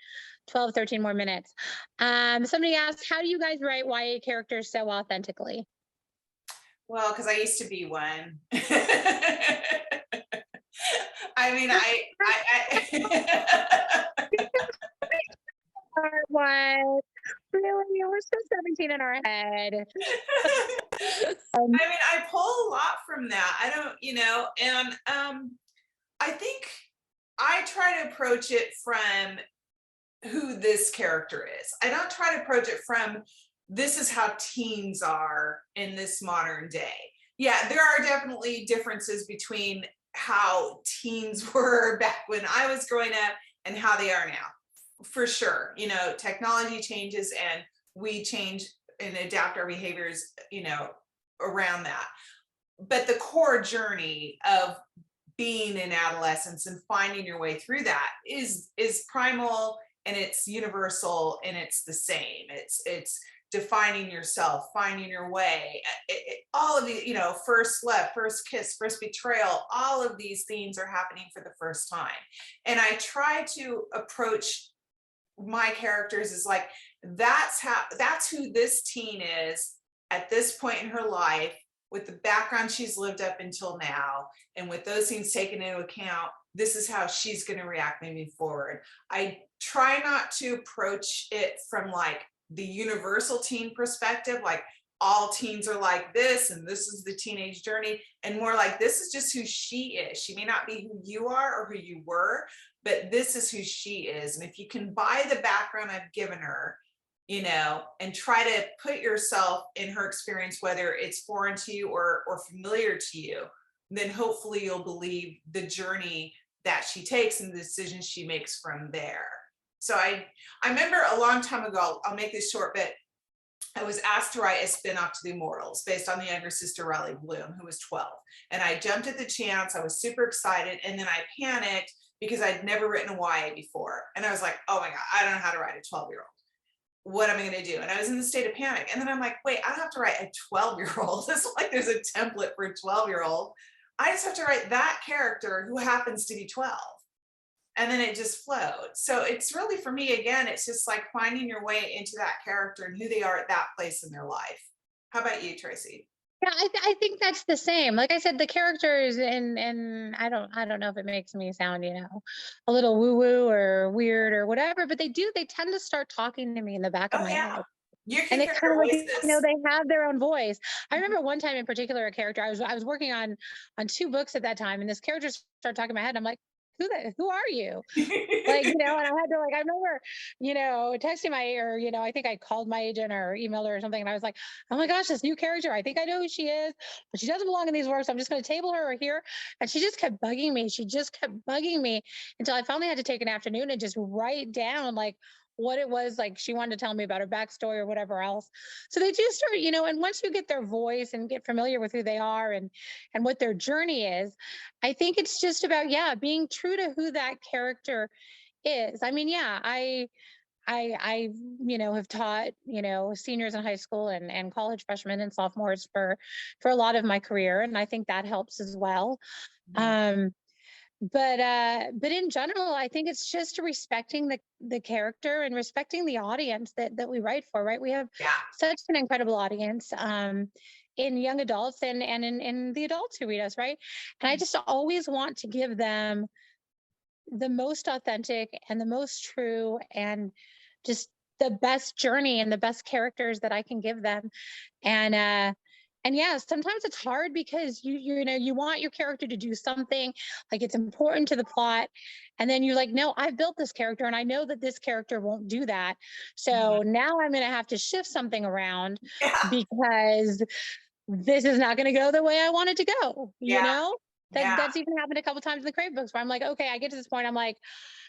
12, 13 more minutes. Somebody asked, how do you guys write YA characters so authentically? Well, because I used to be one. I mean, I What? Really? We're still 17 in our head. I mean, I pull a lot from that. I don't, you know, and I think I try to approach it from who this character is. I don't try to approach it from this is how teens are in this modern day. Yeah, there are definitely differences between how teens were back when I was growing up and how they are now. For sure. You know, technology changes and we change and adapt our behaviors, you know, around that. But the core journey of being in adolescence and finding your way through that is primal, and it's universal, and it's the same. It's defining yourself, finding your way. All of the, you know, first love, first kiss, first betrayal, all of these things are happening for the first time. And I try to approach my characters as like, that's who this teen is at this point in her life, with the background she's lived up until now, and with those things taken into account, this is how she's going to react moving forward. I try not to approach it from like the universal teen perspective, like all teens are like this and this is the teenage journey, and more like this is just who she is. She may not be who you are or who you were, but this is who she is. And if you can buy the background I've given her, you know, and try to put yourself in her experience, whether it's foreign to you or familiar to you, then hopefully you'll believe the journey that she takes and the decisions she makes from there. So I remember a long time ago, I'll make this short, but I was asked to write a spin-off to The Immortals based on the younger sister, Riley Bloom, who was 12. And I jumped at the chance. I was super excited. And then I panicked because I'd never written a YA before. And I was like, oh my God, I don't know how to write a 12-year-old. What am I going to do? And I was in the state of panic. And then I'm like, wait, I don't have to write a 12-year-old. It's like there's a template for a 12-year-old. I just have to write that character who happens to be 12. And then it just flowed. So it's really, for me, again, it's just like finding your way into that character and who they are at that place in their life. How about you, Tracy? Yeah, I think that's the same. Like I said, the characters and I don't know if it makes me sound, you know, a little woo-woo or weird or whatever, but they tend to start talking to me in the back of Oh my yeah, head. you And can it's hear kind their of like, you know, voices. they have their own voice. I remember one time in particular, a character, I was working on 2 books at that time, and this character started talking in my head. I'm like, who are you? Like, you know, and I had to like, I remember, you know, texting my, or, you know, I think I called my agent or emailed her or something. And I was like, oh my gosh, this new character, I think I know who she is, but she doesn't belong in these works. I'm just going to table her here. And she just kept bugging me. She just kept bugging me until I finally had to take an afternoon and just write down like what it was like she wanted to tell me about her backstory or whatever else. So they do start, you know, and once you get their voice and get familiar with who they are and what their journey is, I think it's just about, yeah, being true to who that character is. I mean, yeah, I you know have taught, you know, seniors in high school and college freshmen and sophomores for a lot of my career, and I think that helps as well. Um, but in general, I think it's just respecting the character and respecting the audience that we write for. Right, we have Yeah. such an incredible audience. In young adults and in the adults who read us, right? And I just always want to give them the most authentic and the most true and just the best journey and the best characters that I can give them. And yeah, sometimes it's hard because you know, you want your character to do something, like it's important to the plot, and then you're like, no, I've built this character and I know that this character won't do that, so now I'm going to have to shift something around Yeah. because this is not going to go the way I want it to go, you Yeah. know. Yeah. That's even happened a couple times in the Crave books where I'm like, okay, I get to this point, I'm like,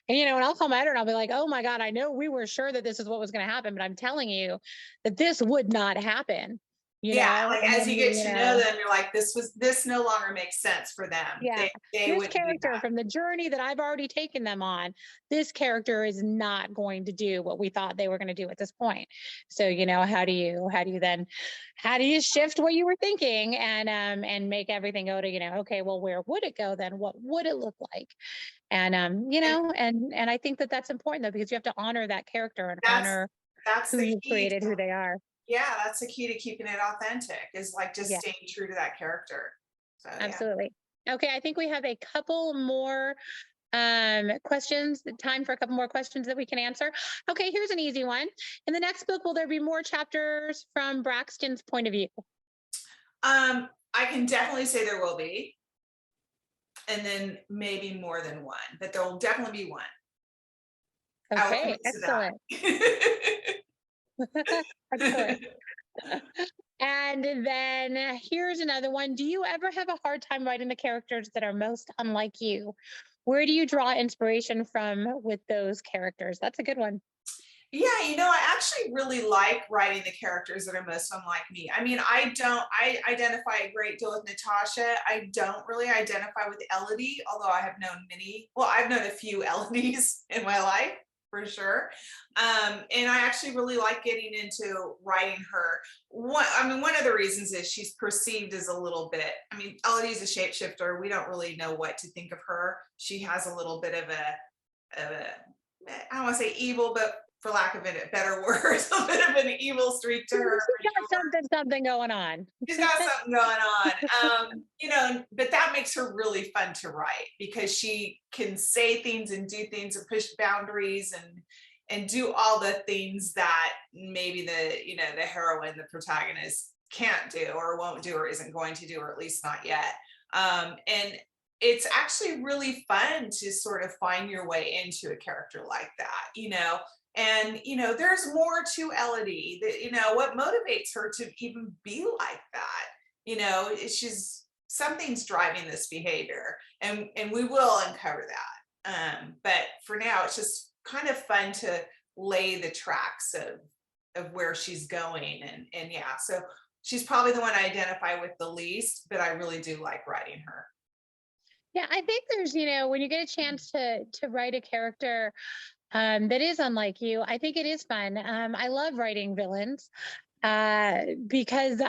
and, you know, and I'll call my editor and I'll be like, oh my God, I know we were sure that this is what was going to happen, but I'm telling you that this would not happen, you Yeah, know? like And as then, you get you to know know, them, you're like, this no longer makes sense for them. yeah, They this wouldn't do character that. from the journey that I've already taken them on, this character is not going to do what we thought they were going to do at this point. So, you know, how do you shift what you were thinking and make everything go to, you know, okay, well, where would it go then? What would it look like? And you And know, and I think that that's important though, because you have to honor that character and that's honor that's who the you key. created, who they are. Yeah, that's the key to keeping it authentic, is like just Yeah, staying true to that character. So yeah. absolutely. Okay, I think we have a couple more questions, time for a couple more questions that we can answer. Okay, here's an easy one. In the next book, will there be more chapters from Braxton's point of view? I can definitely say there will be, and then maybe more than one, but there will definitely be one. I will Okay, commit excellent. to Excellent. that. And then here's another one. Do you ever have a hard time writing the characters that are most unlike you? Where do you draw inspiration from with those characters? That's a good one. Yeah, I actually really like writing the characters that are most unlike me. I mean, I identify a great deal with Natasha. I don't really identify with Elodie, although I have known I've known a few Elodies in my life for sure. And I actually really like getting into writing her. One of the reasons is she's perceived as a little bit, Elodie's a shapeshifter. We don't really know what to think of her. She has a little bit of a I don't want to say evil, but for lack of a better word, a bit of an evil streak to her. She's got something going on. She's got something going on. But that makes her really fun to write because she can say things and do things and push boundaries and do all the things that maybe the heroine, the protagonist can't do or won't do or isn't going to do, or at least not yet. And it's actually really fun to sort of find your way into a character like that. And there's more to Elodie that what motivates her to even be like that. She's something's driving this behavior, and we will uncover that. But for now, it's just kind of fun to lay the tracks of where she's going, and yeah, so she's probably the one I identify with the least, but I really do like writing her. Yeah, I think there's, when you get a chance to write a character that is unlike you, I think it is fun. I love writing villains because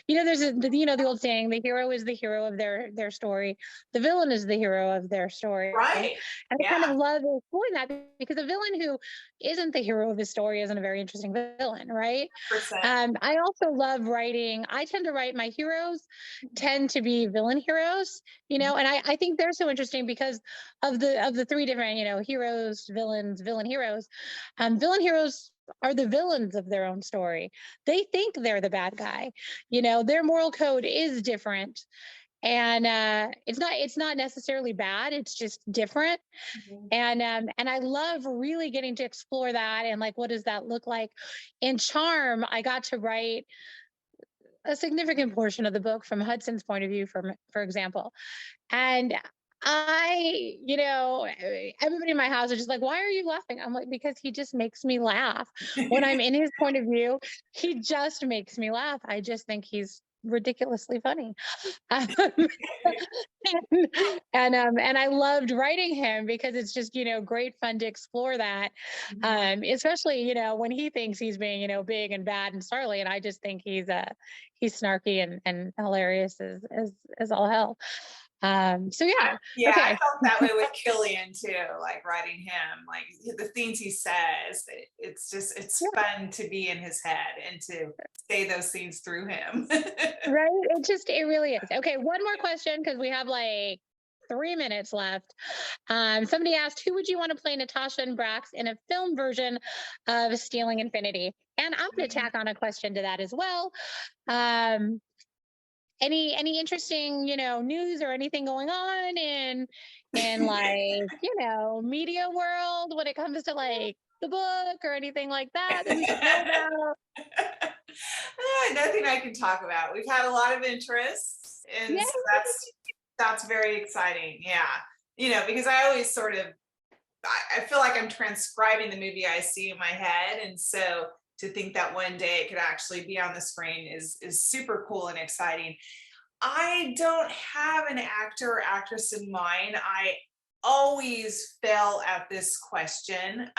there's the old saying, the hero is the hero of their story, the villain is the hero of their story. Right. And I kind of love exploring that, because a villain who isn't the hero of his story isn't a very interesting villain, right? 100%. I also love writing. I tend to write my heroes tend to be villain heroes, and I think they're so interesting because of the three different, heroes, villains, villain heroes. Villain heroes are the villains of their own story. They think they're the bad guy. Their moral code is different. And it's not necessarily bad, it's just different. Mm-hmm. And I love really getting to explore that, and like, what does that look like? In Charm, I got to write a significant portion of the book from Hudson's point of view, for example. And everybody in my house is just like, why are you laughing? I'm like, because he just makes me laugh. When I'm in his point of view, he just makes me laugh. I just think he's ridiculously funny. And I loved writing him because it's just, great fun to explore that. Especially, when he thinks he's being, big and bad and snarly. And I just think he's snarky and hilarious as all hell. So yeah. Yeah, Okay. I felt that way with Killian too, like writing him, like the things he says, it's fun to be in his head and to say those things through him. Right. It really is. Okay. One more question, because we have like 3 minutes left. Somebody asked, who would you want to play Natasha and Brax in a film version of Stealing Infinity? And I'm going to tack on a question to that as well. Any interesting, news or anything going on in like, media world when it comes to like the book or anything like that we should know about? Nothing I can talk about. We've had a lot of interest, and so That's very exciting. Yeah. You know, because I always sort of, I feel like I'm transcribing the movie I see in my head. And so to think that one day it could actually be on the screen is super cool and exciting. I don't have an actor or actress in mind. I always fail at this question.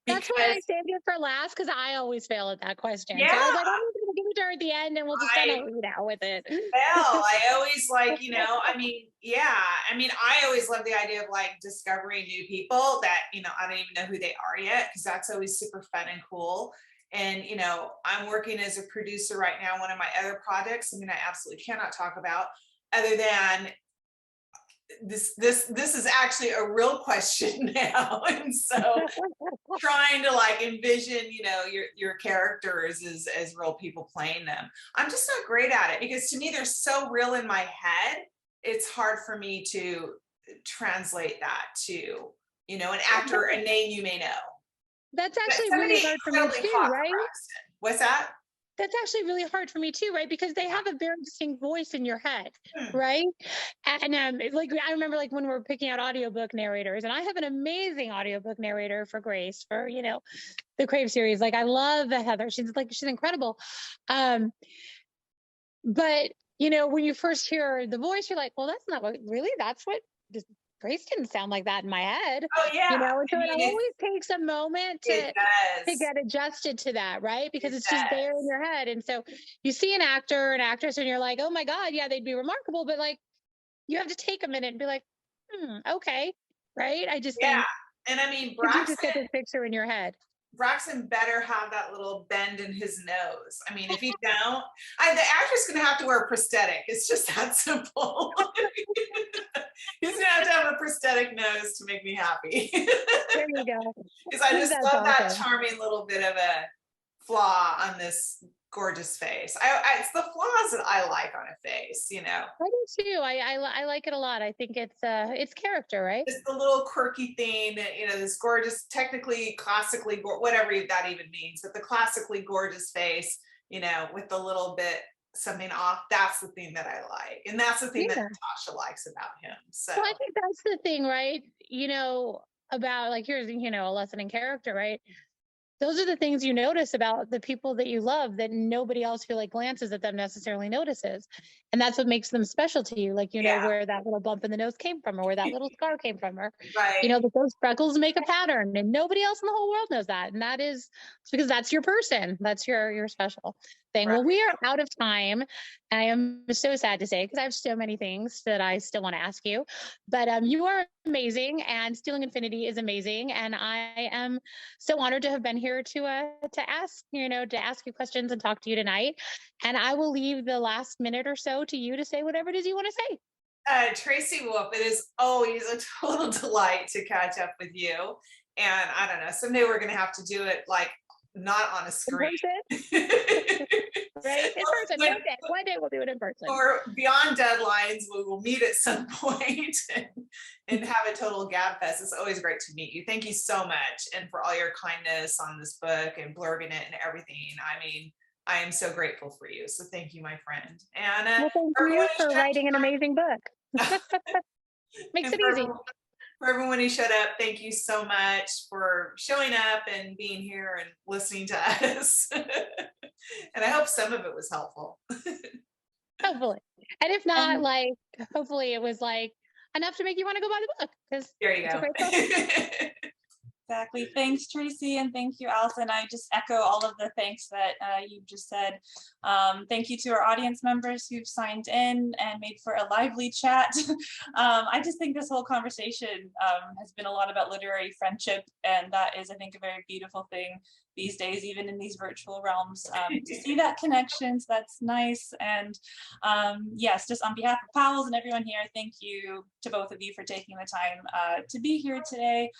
That's why I Because saved it for last, because I always fail at that question. So I yeah, was like, I'm just gonna give it to her at the end and we'll just kind I of lead out with it. well, I always like, you know, I mean, yeah, I mean, I always love the idea of like discovering new people that, you know, I don't even know who they are yet, because that's always super fun and cool. And, you know, I'm working as a producer right now, one of my other projects, I mean, I absolutely cannot talk about other than this is actually a real question now. And so trying to like envision, you know, your characters as real people playing them. I'm just not great at it because to me they're so real in my head. It's hard for me to translate that to, you know, an actor, a name you may know. That's But actually somebody really hard for me incredibly too, hot for right? Braxton. What's that? That's actually really hard for me too, right? Because they have a very distinct voice in your head, Hmm. right? And like I remember like when we were picking out audiobook narrators, and I have an amazing audiobook narrator for Grace for, you know, the Crave series. Like I love Heather. She's incredible. But you know, when you first hear the voice, you're like, well, that's not what really, that's what this Grace didn't sound like that in my head. Oh You yeah. know, and I so it mean, always takes a moment it to does. get adjusted to that, right? Because It it's just there in does. your head. And so you see an actor, an actress, and you're like, oh my God, yeah, they'd be remarkable. But like, you have to take a minute and be like, okay, right? I just Yeah. think, And I mean, because you just get this picture in your head. Braxton better have that little bend in his nose. I mean, if he don't, the actor's gonna have to wear a prosthetic. It's just that simple. He's gonna have a prosthetic nose to make me happy. There you go. Because I just That's love that awesome. charming little bit of a flaw on this gorgeous face. It's the flaws that I like on a face, you know. I do too. I like it a lot. I think it's character, right? Just the little quirky thing, you know, this gorgeous, technically classically, whatever that even means, but the classically gorgeous face, you know, with the little bit something off. That's the thing that I like, and that's the thing that Yeah. Natasha likes about him. So Well, I think that's the thing, right? You know, about like here's, you know, a lesson in character, right? Those are the things you notice about the people that you love that nobody else who like glances at them necessarily notices. And that's what makes them special to you. Like, you know, yeah, where that little bump in the nose came from or where that little scar came from, or, you right. know, that those freckles make a pattern and nobody else in the whole world knows that. And that is it's because that's your person. That's your special thing. Right. Well, we are out of time. I am so sad to say, because I have so many things that I still want to ask you, but you are amazing and Stealing Infinity is amazing. And I am so honored to have been here to ask, you know, to ask you questions and talk to you tonight. And I will leave the last minute or so to you to say whatever it is you want to say. Tracy Wolff, it is always a total delight to catch up with you. And I don't know, someday we're going to have to do it like not on a In screen. person, right? In person. One day we'll do it in person. Or beyond deadlines, we will meet at some point and have a total gab fest. It's always great to meet you. Thank you so much. And for all your kindness on this book and blurbing it and everything. I mean, I am so grateful for you. So thank you, my friend. And Well, thank you for writing an amazing book. Makes it easy. For everyone who showed up, thank you so much for showing up and being here and listening to us. And I hope some of it was helpful. Hopefully. And if not, like, hopefully it was like enough to make you want to go buy the book. Because there you go. Exactly. Thanks, Tracy, and thank you, Alyson. I just echo all of the thanks that you just said. Thank you to our audience members who've signed in and made for a lively chat. I just think this whole conversation has been a lot about literary friendship, and that is, I think, a very beautiful thing these days, even in these virtual realms, to see that connection. So that's nice. And yes, just on behalf of Powell's and everyone here, thank you to both of you for taking the time to be here today.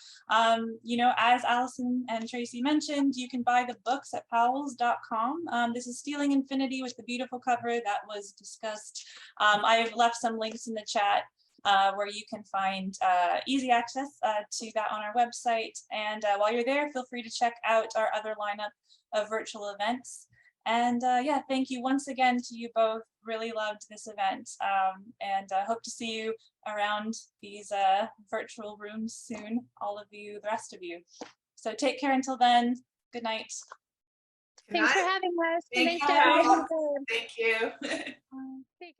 You know, as Alyson and Tracy mentioned, you can buy the books at powells.com. This is Stealing Infinity with the beautiful cover that was discussed. I've left some links in the chat where you can find easy access to that on our website. And while you're there, feel free to check out our other lineup of virtual events. And yeah, thank you once again to you both. Really loved this event, and hope to see you around these virtual rooms soon, all of you, the rest of you. So take care until then. Good night. Good Thanks for night. having us. Thank Thanks you. to everyone. Thank you. Take care.